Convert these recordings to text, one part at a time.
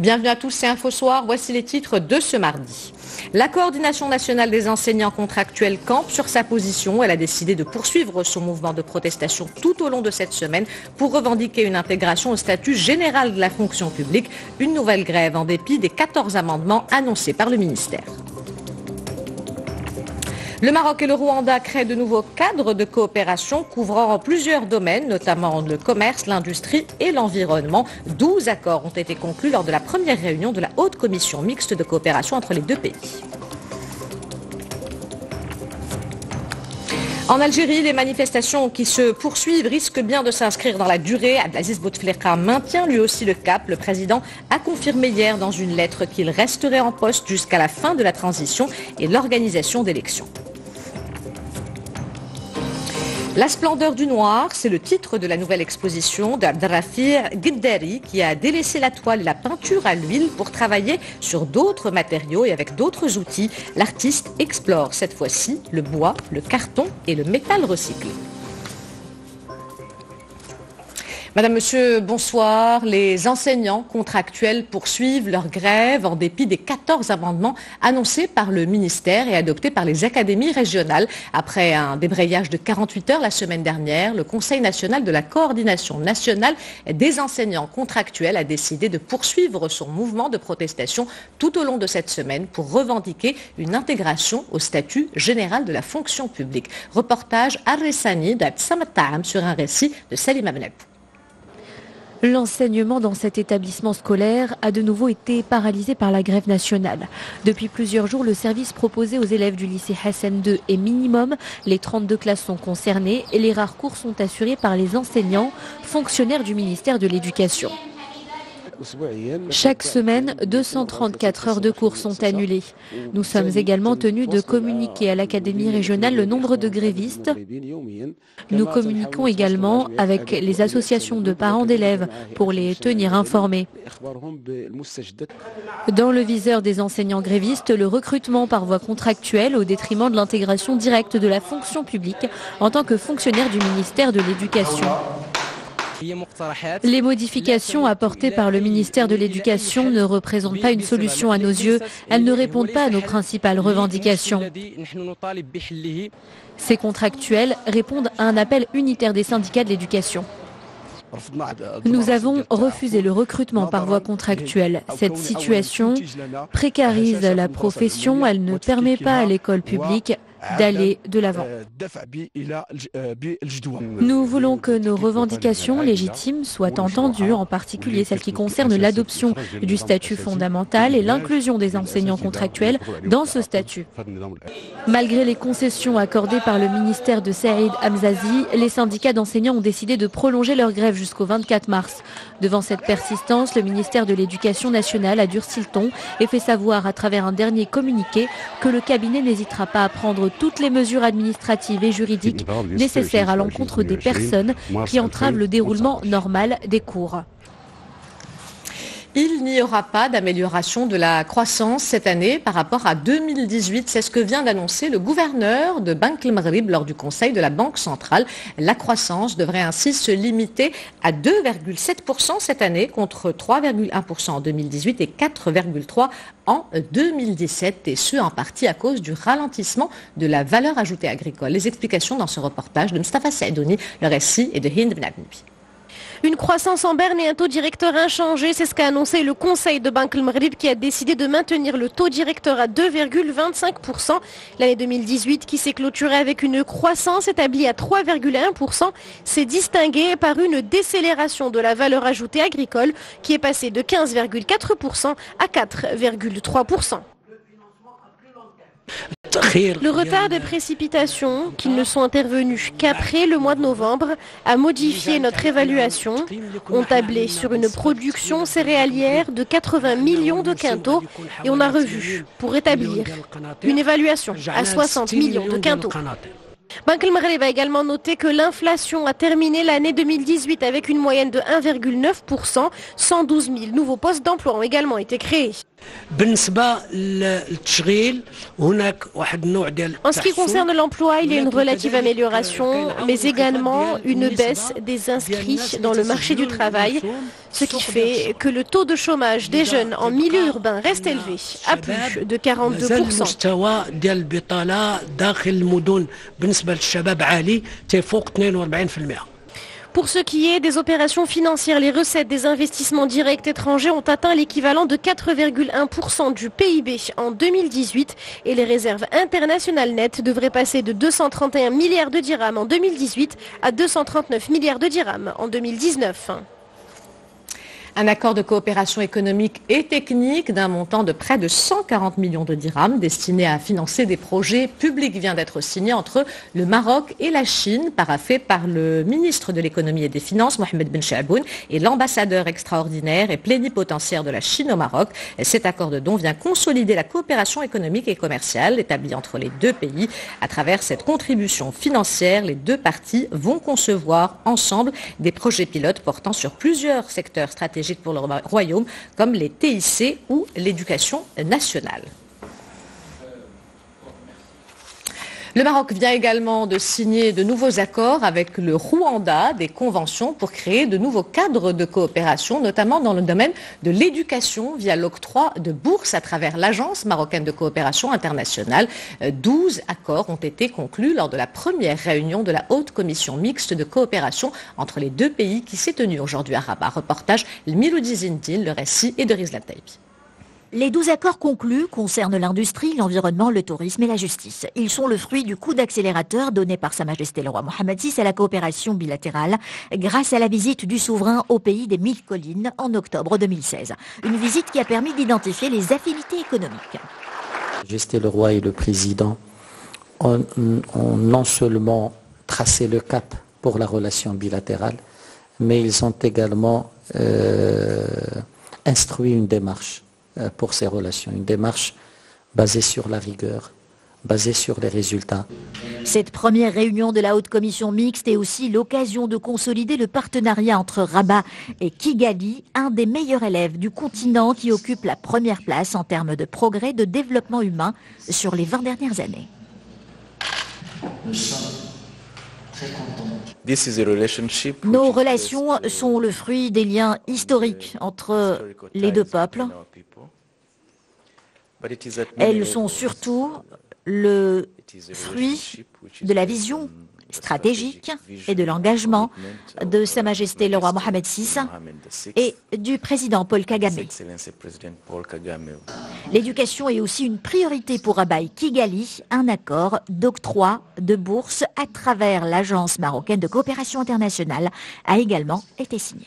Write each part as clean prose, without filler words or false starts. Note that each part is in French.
Bienvenue à tous, c'est Info Soir. Voici les titres de ce mardi. La coordination nationale des enseignants contractuels campe sur sa position. Elle a décidé de poursuivre son mouvement de protestation tout au long de cette semaine pour revendiquer une intégration au statut général de la fonction publique. Une nouvelle grève en dépit des 14 amendements annoncés par le ministère. Le Maroc et le Rwanda créent de nouveaux cadres de coopération couvrant plusieurs domaines, notamment le commerce, l'industrie et l'environnement. 12 accords ont été conclus lors de la première réunion de la Haute Commission mixte de coopération entre les deux pays. En Algérie, les manifestations qui se poursuivent risquent bien de s'inscrire dans la durée. Abdelaziz Bouteflika maintient lui aussi le cap. Le président a confirmé hier dans une lettre qu'il resterait en poste jusqu'à la fin de la transition et l'organisation d'élections. La splendeur du noir, c'est le titre de la nouvelle exposition d'Abdrafir Gueddari qui a délaissé la toile et la peinture à l'huile pour travailler sur d'autres matériaux et avec d'autres outils. L'artiste explore cette fois-ci le bois, le carton et le métal recyclé. Madame, Monsieur, bonsoir. Les enseignants contractuels poursuivent leur grève en dépit des 14 amendements annoncés par le ministère et adoptés par les académies régionales. Après un débrayage de 48 heures la semaine dernière, le Conseil national de la coordination nationale des enseignants contractuels a décidé de poursuivre son mouvement de protestation tout au long de cette semaine pour revendiquer une intégration au statut général de la fonction publique. Reportage Arresani d'Absamatam sur un récit de Salim Abneb. L'enseignement dans cet établissement scolaire a de nouveau été paralysé par la grève nationale. Depuis plusieurs jours, le service proposé aux élèves du lycée Hassan II est minimum. Les 32 classes sont concernées et les rares cours sont assurés par les enseignants, fonctionnaires du ministère de l'Éducation. Chaque semaine, 234 heures de cours sont annulées. Nous sommes également tenus de communiquer à l'Académie régionale le nombre de grévistes. Nous communiquons également avec les associations de parents d'élèves pour les tenir informés. Dans le viseur des enseignants grévistes, le recrutement par voie contractuelle au détriment de l'intégration directe de la fonction publique en tant que fonctionnaire du ministère de l'Éducation. Les modifications apportées par le ministère de l'Éducation ne représentent pas une solution à nos yeux. Elles ne répondent pas à nos principales revendications. Ces contractuels répondent à un appel unitaire des syndicats de l'éducation. Nous avons refusé le recrutement par voie contractuelle. Cette situation précarise la profession. Elle ne permet pas à l'école publique d'aller de l'avant. Nous voulons que nos revendications légitimes soient entendues, en particulier celles qui concernent l'adoption du statut fondamental et l'inclusion des enseignants contractuels dans ce statut. Malgré les concessions accordées par le ministère de Saïd Hamzazi, les syndicats d'enseignants ont décidé de prolonger leur grève jusqu'au 24 mars. Devant cette persistance, le ministère de l'Éducation nationale a durci le ton et fait savoir à travers un dernier communiqué que le cabinet n'hésitera pas à prendre toutes les mesures administratives et juridiques nécessaires à l'encontre des personnes qui entravent le déroulement normal des cours. Il n'y aura pas d'amélioration de la croissance cette année par rapport à 2018. C'est ce que vient d'annoncer le gouverneur de Banque el-Maghrib lors du conseil de la Banque centrale. La croissance devrait ainsi se limiter à 2,7% cette année contre 3,1% en 2018 et 4,3% en 2017. Et ce, en partie à cause du ralentissement de la valeur ajoutée agricole. Les explications dans ce reportage de Mustafa Saïdouni, le récit est de Hind Benabnibi. Une croissance en berne et un taux directeur inchangé, c'est ce qu'a annoncé le Conseil de Banque el-Maghrib qui a décidé de maintenir le taux directeur à 2,25%. L'année 2018 qui s'est clôturée avec une croissance établie à 3,1% s'est distinguée par une décélération de la valeur ajoutée agricole qui est passée de 15,4% à 4,3%. Le retard des précipitations, qui ne sont intervenues qu'après le mois de novembre, a modifié notre évaluation. On tablait sur une production céréalière de 80 millions de quintaux et on a revu pour établir une évaluation à 60 millions de quintaux. Banque el-Maghrib a également noté que l'inflation a terminé l'année 2018 avec une moyenne de 1,9%. 112 000 nouveaux postes d'emploi ont également été créés. En ce qui concerne l'emploi, il y a une relative amélioration, mais également une baisse des inscrits dans le marché du travail. Ce qui fait que le taux de chômage des jeunes en milieu urbain reste élevé, à plus de 42%. Pour ce qui est des opérations financières, les recettes des investissements directs étrangers ont atteint l'équivalent de 4,1% du PIB en 2018 et les réserves internationales nettes devraient passer de 231 milliards de dirhams en 2018 à 239 milliards de dirhams en 2019. Un accord de coopération économique et technique d'un montant de près de 140 millions de dirhams destiné à financer des projets publics vient d'être signé entre le Maroc et la Chine, paraphé par le ministre de l'économie et des finances, Mohamed Ben Chaboun, et l'ambassadeur extraordinaire et plénipotentiaire de la Chine au Maroc. Cet accord de don vient consolider la coopération économique et commerciale établie entre les deux pays. À travers cette contribution financière, les deux parties vont concevoir ensemble des projets pilotes portant sur plusieurs secteurs stratégiques pour le royaume, comme les TIC ou l'éducation nationale. Le Maroc vient également de signer de nouveaux accords avec le Rwanda, des conventions pour créer de nouveaux cadres de coopération, notamment dans le domaine de l'éducation via l'octroi de bourses à travers l'Agence marocaine de coopération internationale. 12 accords ont été conclus lors de la première réunion de la haute commission mixte de coopération entre les deux pays qui s'est tenue aujourd'hui à Rabat. Reportage Miloudi Zindine, le récit est de Rizla Taibi. Les 12 accords conclus concernent l'industrie, l'environnement, le tourisme et la justice. Ils sont le fruit du coup d'accélérateur donné par Sa Majesté le roi Mohammed VI à la coopération bilatérale grâce à la visite du souverain au pays des 1000 collines en octobre 2016. Une visite qui a permis d'identifier les affinités économiques. Sa Majesté le roi et le président ont non seulement tracé le cap pour la relation bilatérale, mais ils ont également instruit une démarche pour ces relations, une démarche basée sur la rigueur, basée sur les résultats. Cette première réunion de la haute commission mixte est aussi l'occasion de consolider le partenariat entre Rabat et Kigali, un des meilleurs élèves du continent qui occupe la première place en termes de progrès de développement humain sur les 20 dernières années. Nos relations sont le fruit des liens historiques entre les deux peuples. Elles sont surtout le fruit de la vision stratégique et de l'engagement de Sa Majesté le roi Mohammed VI et du président Paul Kagame. L'éducation est aussi une priorité pour Rabat et Kigali. Un accord d'octroi de bourses à travers l'Agence marocaine de coopération internationale a également été signé.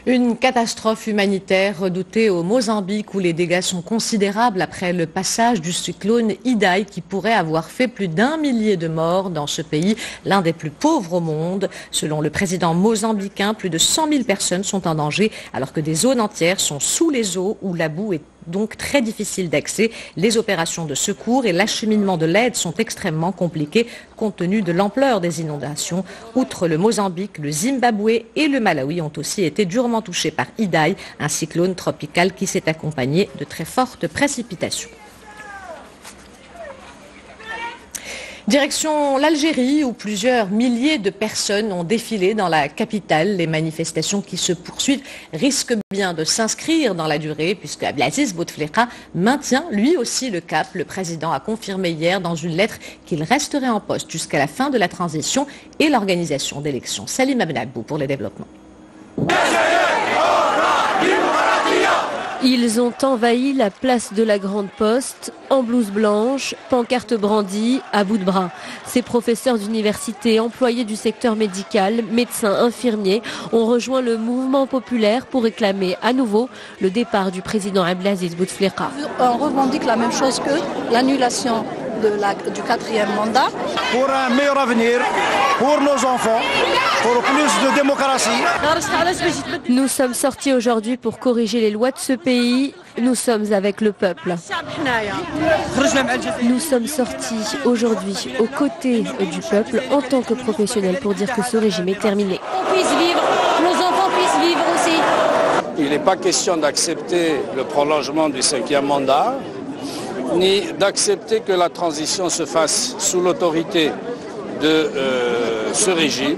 Une catastrophe humanitaire redoutée au Mozambique où les dégâts sont considérables après le passage du cyclone Idai qui pourrait avoir fait plus d'1 millier de morts dans ce pays, l'un des plus pauvres au monde. Selon le président mozambicain, plus de 100 000 personnes sont en danger alors que des zones entières sont sous les eaux où la boue est donc très difficile d'accès. Les opérations de secours et l'acheminement de l'aide sont extrêmement compliqués compte tenu de l'ampleur des inondations. Outre le Mozambique, le Zimbabwe et le Malawi ont aussi été durement touchés par Idai, un cyclone tropical qui s'est accompagné de très fortes précipitations. Direction l'Algérie où plusieurs milliers de personnes ont défilé dans la capitale. Les manifestations qui se poursuivent risquent bien de s'inscrire dans la durée puisque Abdelaziz Bouteflika maintient lui aussi le cap. Le président a confirmé hier dans une lettre qu'il resterait en poste jusqu'à la fin de la transition et l'organisation d'élections. Salim Abnabou pour les développements. Ils ont envahi la place de la Grande Poste, en blouse blanche, pancarte brandie, à bout de bras. Ces professeurs d'université, employés du secteur médical, médecins, infirmiers, ont rejoint le mouvement populaire pour réclamer à nouveau le départ du président Abdelaziz Bouteflika. On revendique la même chose que l'annulation du 4e mandat. Pour un meilleur avenir, pour nos enfants, pour plus de démocratie. Nous sommes sortis aujourd'hui pour corriger les lois de ce pays. Nous sommes avec le peuple. Nous sommes sortis aujourd'hui aux côtés du peuple en tant que professionnels pour dire que ce régime est terminé. On puisse vivre, nos enfants puissent vivre aussi. Il n'est pas question d'accepter le prolongement du 5e mandat, ni d'accepter que la transition se fasse sous l'autorité de ce régime.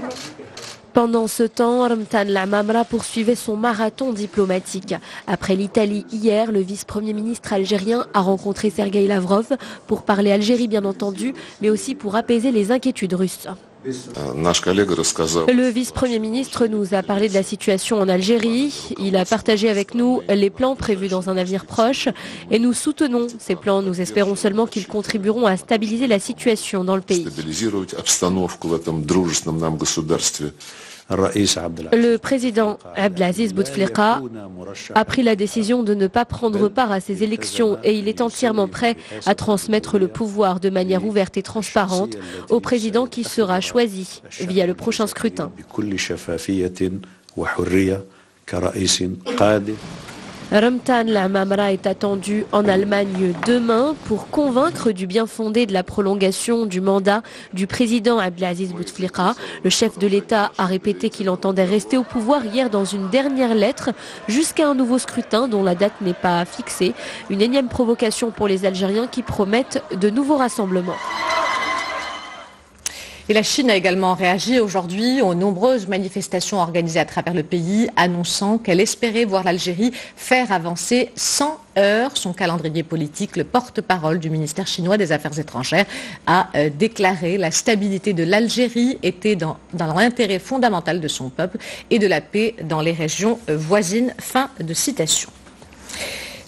Pendant ce temps, Ramtan Lamamra poursuivait son marathon diplomatique. Après l'Italie hier, le vice-premier ministre algérien a rencontré Sergueï Lavrov pour parler Algérie bien entendu, mais aussi pour apaiser les inquiétudes russes. Le vice-premier ministre nous a parlé de la situation en Algérie. Il a partagé avec nous les plans prévus dans un avenir proche et nous soutenons ces plans. Nous espérons seulement qu'ils contribueront à stabiliser la situation dans le pays. Le président Abdelaziz Bouteflika a pris la décision de ne pas prendre part à ces élections et il est entièrement prêt à transmettre le pouvoir de manière ouverte et transparente au président qui sera choisi via le prochain scrutin. Ramtan Lamamra est attendu en Allemagne demain pour convaincre du bien fondé de la prolongation du mandat du président Abdelaziz Bouteflika. Le chef de l'État a répété qu'il entendait rester au pouvoir hier dans une dernière lettre jusqu'à un nouveau scrutin dont la date n'est pas fixée. Une énième provocation pour les Algériens qui promettent de nouveaux rassemblements. Et la Chine a également réagi aujourd'hui aux nombreuses manifestations organisées à travers le pays, annonçant qu'elle espérait voir l'Algérie faire avancer 100 heures son calendrier politique. Le porte-parole du ministère chinois des Affaires étrangères a déclaré la stabilité de l'Algérie était dans l'intérêt fondamental de son peuple et de la paix dans les régions voisines. Fin de citation.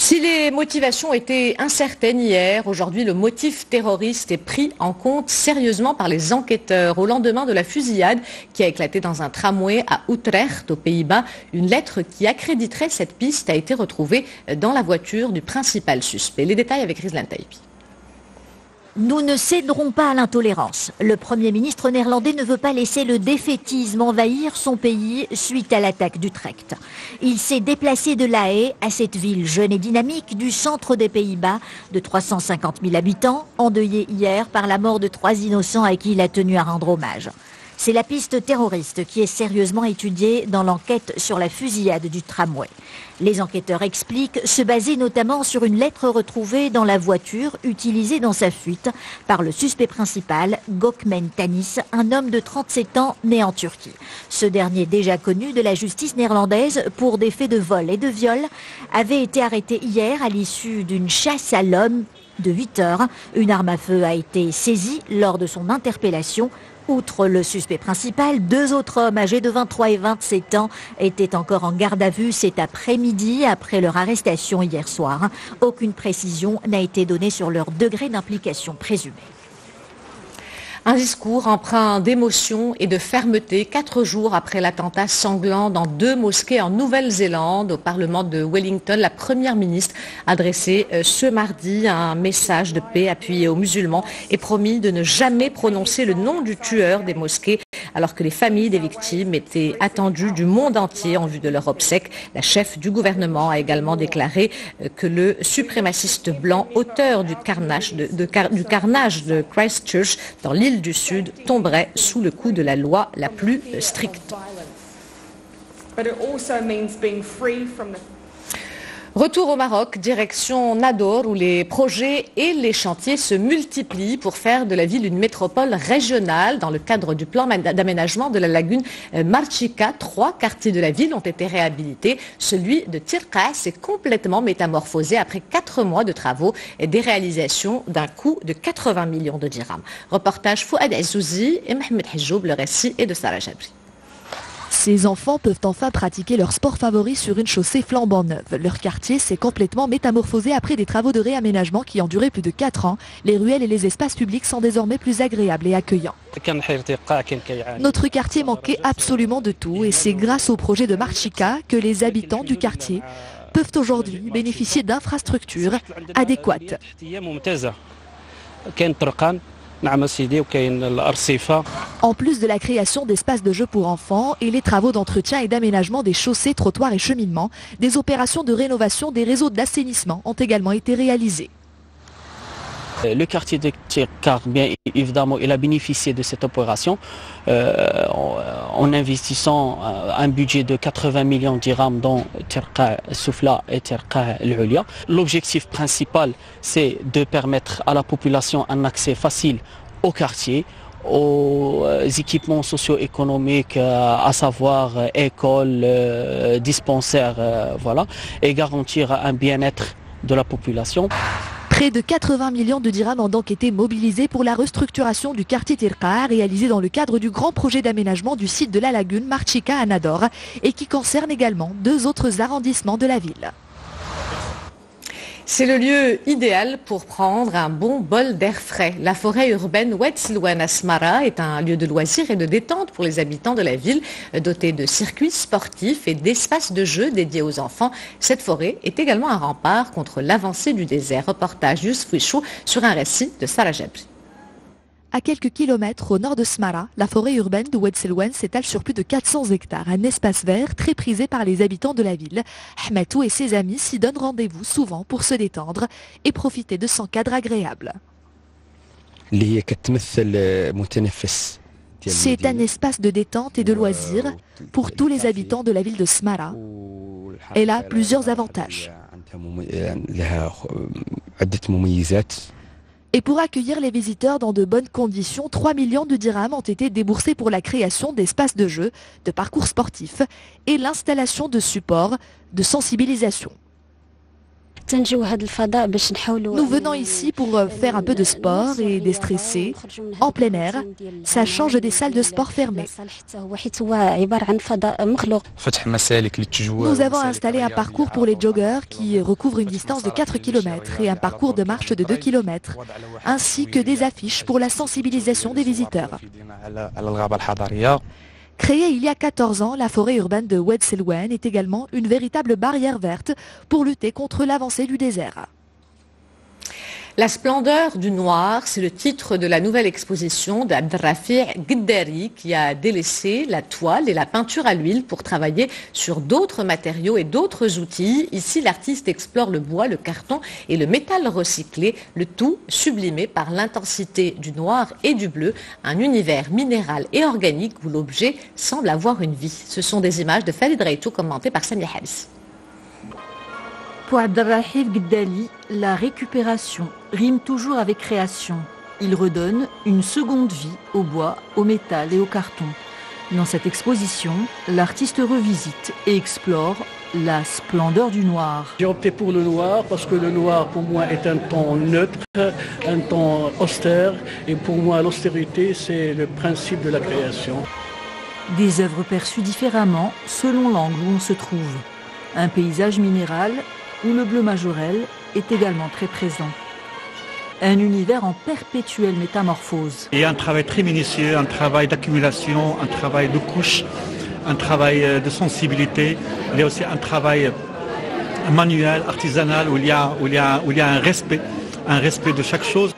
Si les motivations étaient incertaines hier, aujourd'hui le motif terroriste est pris en compte sérieusement par les enquêteurs. Au lendemain de la fusillade qui a éclaté dans un tramway à Utrecht, aux Pays-Bas, une lettre qui accréditerait cette piste a été retrouvée dans la voiture du principal suspect. Les détails avec Rizlan Taipi. Nous ne céderons pas à l'intolérance. Le Premier ministre néerlandais ne veut pas laisser le défaitisme envahir son pays suite à l'attaque d'Utrecht. Il s'est déplacé de La Haye à cette ville jeune et dynamique du centre des Pays-Bas de 350 000 habitants, endeuillée hier par la mort de 3 innocents à qui il a tenu à rendre hommage. C'est la piste terroriste qui est sérieusement étudiée dans l'enquête sur la fusillade du tramway. Les enquêteurs expliquent se baser notamment sur une lettre retrouvée dans la voiture utilisée dans sa fuite par le suspect principal, Gökmen Tanis, un homme de 37 ans né en Turquie. Ce dernier, déjà connu de la justice néerlandaise pour des faits de vol et de viol, avait été arrêté hier à l'issue d'une chasse à l'homme de 8 heures. Une arme à feu a été saisie lors de son interpellation. Outre le suspect principal, 2 autres hommes âgés de 23 et 27 ans étaient encore en garde à vue cet après-midi après leur arrestation hier soir. Aucune précision n'a été donnée sur leur degré d'implication présumé. Un discours empreint d'émotion et de fermeté 4 jours après l'attentat sanglant dans 2 mosquées en Nouvelle-Zélande. Au Parlement de Wellington, la Première ministre a adressé ce mardi un message de paix appuyé aux musulmans et promis de ne jamais prononcer le nom du tueur des mosquées alors que les familles des victimes étaient attendues du monde entier en vue de leur obsèques. La chef du gouvernement a également déclaré que le suprémaciste blanc, auteur du carnage de Christchurch dans l'île du Sud, tomberait sous le coup de la loi la plus stricte. Retour au Maroc, direction Nador, où les projets et les chantiers se multiplient pour faire de la ville une métropole régionale. Dans le cadre du plan d'aménagement de la lagune Marchika, 3 quartiers de la ville ont été réhabilités. Celui de Tirqa s'est complètement métamorphosé après 4 mois de travaux et des réalisations d'un coût de 80 millions de dirhams. Reportage Fouad Azzouzi et Mohamed Hijoub, le récit est de Sarah Jabri. Ces enfants peuvent enfin pratiquer leur sport favori sur une chaussée flambant neuve. Leur quartier s'est complètement métamorphosé après des travaux de réaménagement qui ont duré plus de 4 ans. Les ruelles et les espaces publics sont désormais plus agréables et accueillants. Notre quartier manquait absolument de tout et c'est grâce au projet de Marchika que les habitants du quartier peuvent aujourd'hui bénéficier d'infrastructures adéquates. En plus de la création d'espaces de jeux pour enfants et les travaux d'entretien et d'aménagement des chaussées, trottoirs et cheminements, des opérations de rénovation des réseaux d'assainissement ont également été réalisées. Le quartier de Tirqa, bien évidemment, il a bénéficié de cette opération en investissant un budget de 80 millions de dirhams dans Tirqa Soufla et Tirqa l'Ulia. L'objectif principal, c'est de permettre à la population un accès facile au quartier, aux équipements socio-économiques, à savoir écoles, dispensaires, voilà, et garantir un bien-être de la population. Près de 80 millions de dirhams ont donc été mobilisés pour la restructuration du quartier Tirqa, réalisé dans le cadre du grand projet d'aménagement du site de la lagune Marchika à Nador et qui concerne également 2 autres arrondissements de la ville. C'est le lieu idéal pour prendre un bon bol d'air frais. La forêt urbaine Oued Silwan à Smara est un lieu de loisirs et de détente pour les habitants de la ville, doté de circuits sportifs et d'espaces de jeux dédiés aux enfants. Cette forêt est également un rempart contre l'avancée du désert. Reportage Youssef Wichou sur un récit de Sarah Jabri. À quelques kilomètres au nord de Smara, la forêt urbaine de Oued Silwan s'étale sur plus de 400 hectares, un espace vert très prisé par les habitants de la ville. Ahmadou et ses amis s'y donnent rendez-vous souvent pour se détendre et profiter de son cadre agréable. C'est un espace de détente et de loisirs pour tous les habitants de la ville de Smara. Elle a plusieurs avantages. Et pour accueillir les visiteurs dans de bonnes conditions, 3 millions de dirhams ont été déboursés pour la création d'espaces de jeu, de parcours sportifs et l'installation de supports de sensibilisation. Nous venons ici pour faire un peu de sport et déstresser en plein air. Ça change des salles de sport fermées. Nous avons installé un parcours pour les joggeurs qui recouvre une distance de 4 km et un parcours de marche de 2 km, ainsi que des affiches pour la sensibilisation des visiteurs. Créée il y a 14 ans, la forêt urbaine de Oued Silwan est également une véritable barrière verte pour lutter contre l'avancée du désert. La splendeur du noir, c'est le titre de la nouvelle exposition d'Abdrafi Gdari qui a délaissé la toile et la peinture à l'huile pour travailler sur d'autres matériaux et d'autres outils. Ici, l'artiste explore le bois, le carton et le métal recyclé, le tout sublimé par l'intensité du noir et du bleu, un univers minéral et organique où l'objet semble avoir une vie. Ce sont des images de Falid Reitou commentées par Samia Habs. Pour Abdrafi Gdali, la récupération rime toujours avec création. Il redonne une seconde vie au bois, au métal et au carton. Dans cette exposition, l'artiste revisite et explore la splendeur du noir. J'ai opté pour le noir parce que le noir pour moi est un ton neutre, un ton austère et pour moi l'austérité c'est le principe de la création. Des œuvres perçues différemment selon l'angle où on se trouve. Un paysage minéral où le bleu majorel est également très présent. Un univers en perpétuelle métamorphose. Il y a un travail très minutieux, un travail d'accumulation, un travail de couche, un travail de sensibilité. Il y a aussi un travail manuel, artisanal, où il y a un respect de chaque chose.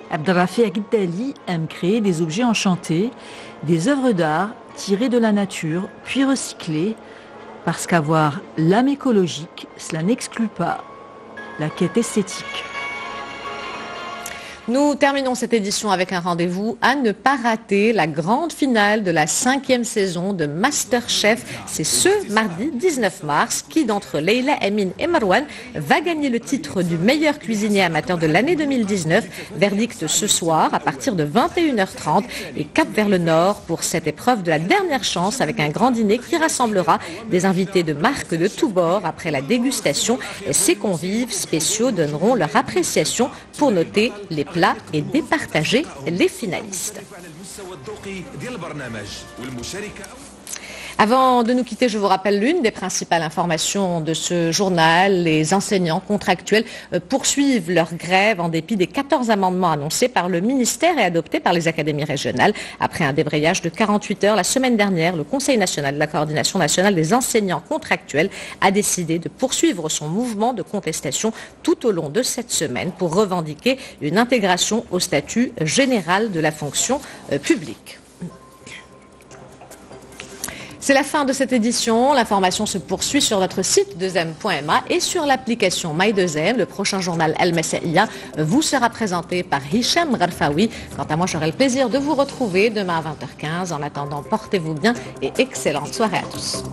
Abdrafi Gdali aime créer des objets enchantés, des œuvres d'art tirées de la nature, puis recyclées, parce qu'avoir l'âme écologique, cela n'exclut pas la quête esthétique. Nous terminons cette édition avec un rendez-vous à ne pas rater, la grande finale de la 5e saison de MasterChef. C'est ce mardi 19 mars. Qui d'entre Leila, Amin et Marwan va gagner le titre du meilleur cuisinier amateur de l'année 2019? Verdict ce soir à partir de 21h30 et cap vers le nord pour cette épreuve de la dernière chance avec un grand dîner qui rassemblera des invités de marque de tous bords. Après la dégustation, ces convives spéciaux donneront leur appréciation pour noter les plats et départager les finalistes. Avant de nous quitter, je vous rappelle l'une des principales informations de ce journal. Les enseignants contractuels poursuivent leur grève en dépit des 14 amendements annoncés par le ministère et adoptés par les académies régionales. Après un débrayage de 48 heures la semaine dernière, le Conseil national de la coordination nationale des enseignants contractuels a décidé de poursuivre son mouvement de contestation tout au long de cette semaine pour revendiquer une intégration au statut général de la fonction publique. C'est la fin de cette édition. L'information se poursuit sur notre site 2m.ma et sur l'application My2M. Le prochain journal Al-Masaïa vous sera présenté par Hicham Gharfaoui. Quant à moi, j'aurai le plaisir de vous retrouver demain à 20h15. En attendant, portez-vous bien et excellente soirée à tous.